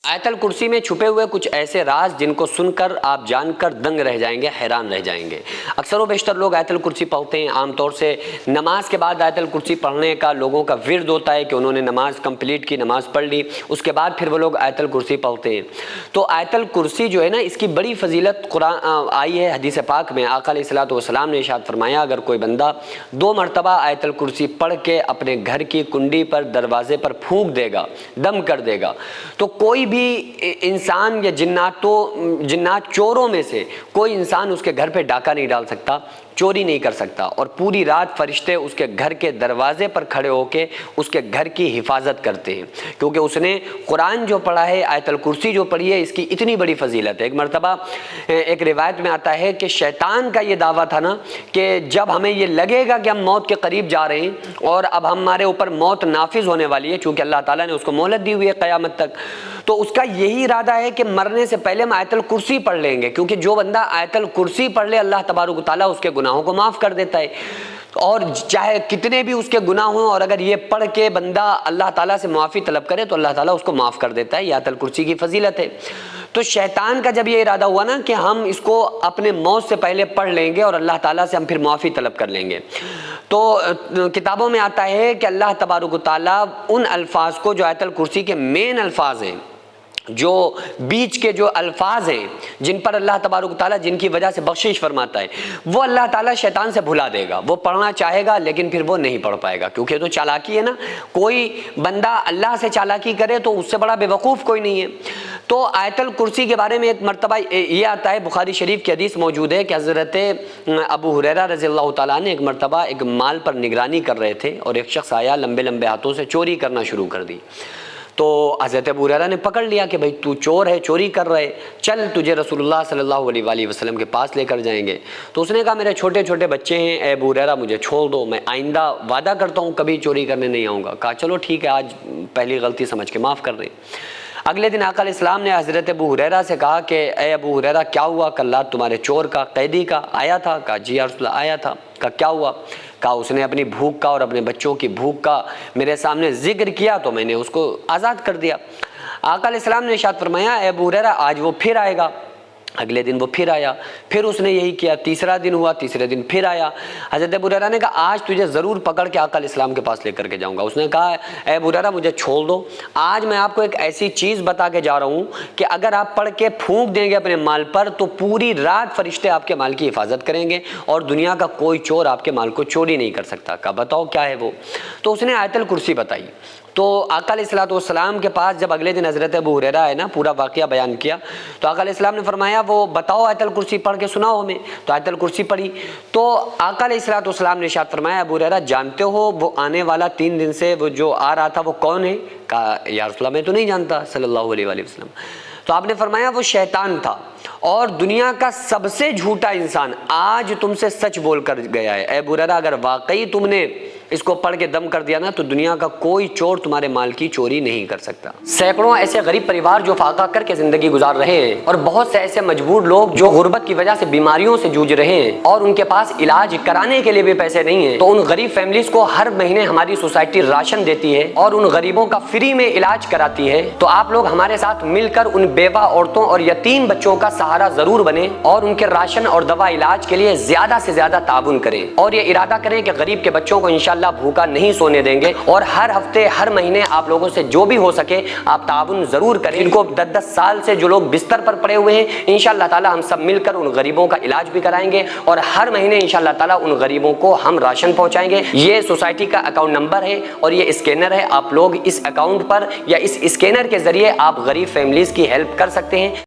آیت الکرسی میں چھپے ہوئے کچھ ایسے راز جن کو سن کر آپ جان کر دنگ رہ جائیں گے، حیران رہ جائیں گے۔ اکثر و بیشتر لوگ آیت الکرسی پڑھتے ہیں، عام طور سے نماز کے بعد آیت الکرسی پڑھنے کا لوگوں کا ورد ہوتا ہے کہ انہوں نے نماز کمپلیٹ کی، نماز پڑھ لی، اس کے بعد پھر وہ لوگ آیت الکرسی پڑھتے ہیں۔ تو آیت الکرسی جو ہے نا، اس کی بڑی فضیلت قرآن آئی ہے حدیث پاک میں۔ آقا علیہ الصلوۃ والسلام نے ارشاد فرمایا، اگر کوئی بندہ 2 مرتبہ آیت الکرسی پڑھ کے اپنے گھر کی کنڈی پر، دروازے پر پھونک دے گا، دم کر دے گا، تو کوئی بھی انسان یا جنات چوروں میں سے کوئی انسان اس کے گھر پہ ڈاکہ نہیں ڈال سکتا، چوری نہیں کر سکتا، اور پوری رات فرشتے اس کے گھر کے دروازے پر کھڑے ہو کے اس کے گھر کی حفاظت کرتے ہیں، کیونکہ اس نے قرآن جو پڑھا ہے، آیت الکرسی جو پڑھی ہے، اس کی اتنی بڑی فضیلت ہے۔ ایک مرتبہ ایک روایت میں آتا ہے کہ شیطان کا یہ دعویٰ تھا نا کہ جب ہمیں یہ لگے گا کہ ہم موت کے قریب جا رہے ہیں اور اب ہمارے اوپر موت نافذ ہونے والی ہے، چونکہ اللہ تعالیٰ نے اس کو مہلت دی ہوئی ہے قیامت تک، تو اس کا یہی ارادہ ہے کہ مرنے سے پہلے ہم آیت الکرسی پڑھ لیں گے، کیونکہ جو بندہ آیت الکرسی پڑھ لے اللہ تبارک و تعالیٰ اس کے گناہوں کو معاف کر دیتا ہے، اور چاہے کتنے بھی اس کے گناہ ہوں، اور اگر یہ پڑھ کے بندہ اللہ تعالیٰ سے معافی طلب کرے تو اللہ تعالیٰ اس کو معاف کر دیتا ہے۔ یہ آیت الکرسی کی فضیلت ہے۔ تو شیطان کا جب یہ ارادہ ہوا نا کہ ہم اس کو اپنے موت سے پہلے پڑھ لیں گے اور اللہ تعالیٰ سے ہم پھر معافی طلب کر لیں گے، تو کتابوں میں آتا ہے کہ اللہ تبارک و تعالیٰ ان الفاظ کو جو آیت الکرسی کے مین الفاظ ہیں، جو بیچ کے جو الفاظ ہیں جن پر اللہ تبارک و تعالیٰ جن کی وجہ سے بخشش فرماتا ہے، وہ اللہ تعالیٰ شیطان سے بھلا دے گا۔ وہ پڑھنا چاہے گا لیکن پھر وہ نہیں پڑھ پائے گا، کیونکہ تو چالاکی ہے نا، کوئی بندہ اللہ سے چالاکی کرے تو اس سے بڑا بے وقوف کوئی نہیں ہے۔ تو آیت الکرسی کے بارے میں ایک مرتبہ یہ آتا ہے، بخاری شریف کی حدیث موجود ہے کہ حضرت ابو ہریرہ رضی اللہ تعالیٰ نے ایک مرتبہ ایک مال پر نگرانی کر رہے تھے، اور ایک شخص آیا، لمبے لمبے ہاتھوں سے چوری کرنا شروع کر دی۔ تو حضرت ابو ہریرہ نے پکڑ لیا کہ بھائی تو چور ہے، چوری کر رہے، چل تجھے رسول اللہ صلی اللہ علیہ وآلہ وسلم کے پاس لے کر جائیں گے۔ تو اس نے کہا میرے چھوٹے چھوٹے بچے ہیں، اے ابو ہریرہ مجھے چھوڑ دو، میں آئندہ وعدہ کرتا ہوں کبھی چوری کرنے نہیں آؤں گا۔ کہا چلو ٹھیک ہے، آج پہلی غلطی سمجھ کے معاف کر دیں۔ اگلے دن آقا علیہ السلام نے حضرت ابو ہریرہ سے کہا کہ اے ابو ہریرہ کیا ہوا، کل رات تمہارے چور کا، قیدی کا آیا تھا؟ کہا جی یا رسول اللہ آیا تھا۔ کہا کیا ہوا؟ کہا اس نے اپنی بھوک کا اور اپنے بچوں کی بھوک کا میرے سامنے ذکر کیا تو میں نے اس کو آزاد کر دیا۔ آقا علیہ السلام نے ارشاد فرمایا اے ابو ہریرہ آج وہ پھر آئے گا۔ اگلے دن وہ پھر آیا، پھر اس نے یہی کیا، تیسرا دن ہوا، تیسرے دن پھر آیا۔ حضرت ابو ہریرہ نے کہا آج تجھے ضرور پکڑ کے آقا علیہ السلام کے پاس لے کر کے جاؤں گا۔ اس نے کہا اے ابو ہریرہ مجھے چھوڑ دو، آج میں آپ کو ایک ایسی چیز بتا کے جا رہا ہوں کہ اگر آپ پڑھ کے پھونک دیں گے اپنے مال پر تو پوری رات فرشتے آپ کے مال کی حفاظت کریں گے، اور دنیا کا کوئی چور آپ کے مال کو چوری نہیں کر سکتا۔ کہا بتاؤ کیا ہے وہ؟ تو اس نے آیت الکرسی بتائی۔ تو آقا علیہ الصلوۃ والسلام کے پاس جب اگلے دن حضرت ابو ہریرہ آئے نا، پورا واقعہ بیان کیا، تو آقا علیہ السلام نے فرمایا وہ بتاؤ آیت الکرسی پڑھ کے سناؤ ہمیں۔ تو آیت الکرسی پڑھی تو آقا علیہ الصلوۃ والسلام نے ارشاد فرمایا ابو ہریرہ جانتے ہو وہ آنے والا 3 دن سے وہ جو آ رہا تھا وہ کون ہے؟ کہا یا رسول اللہ میں تو نہیں جانتا صلی اللہ علیہ وآلہ وسلم۔ تو آپ نے فرمایا وہ شیطان تھا، اور دنیا کا سب سے جھوٹا انسان آج تم سے سچ بول کر گیا ہے۔ اے ابو ہریرہ اگر واقعی تم نے اس کو پڑھ کے دم کر دیا نا تو دنیا کا کوئی چور تمہارے مال کی چوری نہیں کر سکتا۔ سینکڑوں ایسے غریب پریوار جو فاقہ کر کے زندگی گزار رہے ہیں، اور بہت سے ایسے مجبور لوگ جو غربت کی وجہ سے بیماریوں سے جوجھ رہے ہیں اور ان کے پاس علاج کرانے کے لیے بھی پیسے نہیں ہیں، تو ان غریب فیملیز کو ہر مہینے ہماری سوسائٹی راشن دیتی ہے اور ان غریبوں کا فری میں علاج کراتی ہے۔ تو آپ لوگ ہمارے ساتھ مل کر ان بیوہ عورتوں اور یتیم بچوں کا سہارا ضرور بنیں، اور ان کے راشن اور دوا علاج کے لیے زیادہ سے زیادہ تعاون کریں، اور یہ ارادہ کریں کہ غریب کے بچوں کو انشاءاللہ بھوکا نہیں سونے دیں گے، اور ہر ہفتے ہر مہینے آپ لوگوں سے جو بھی ہو سکے آپ تعاون ضرور کریں۔ ان کو 10 سال سے جو لوگ بستر پر پڑے ہوئے ہیں انشاءاللہ تعالی ہم سب مل کر ان غریبوں کا علاج بھی کرائیں گے، اور ہر مہینے انشاءاللہ تعالی ان غریبوں کو ہم راشن پہنچائیں گے۔ یہ سوسائٹی کا اکاؤنٹ نمبر ہے اور یہ اسکینر ہے، آپ لوگ اس اکاؤنٹ پر یا اس اسکینر کے ذریعے آپ غریب فیملیز کی ہیلپ کر سکتے ہیں۔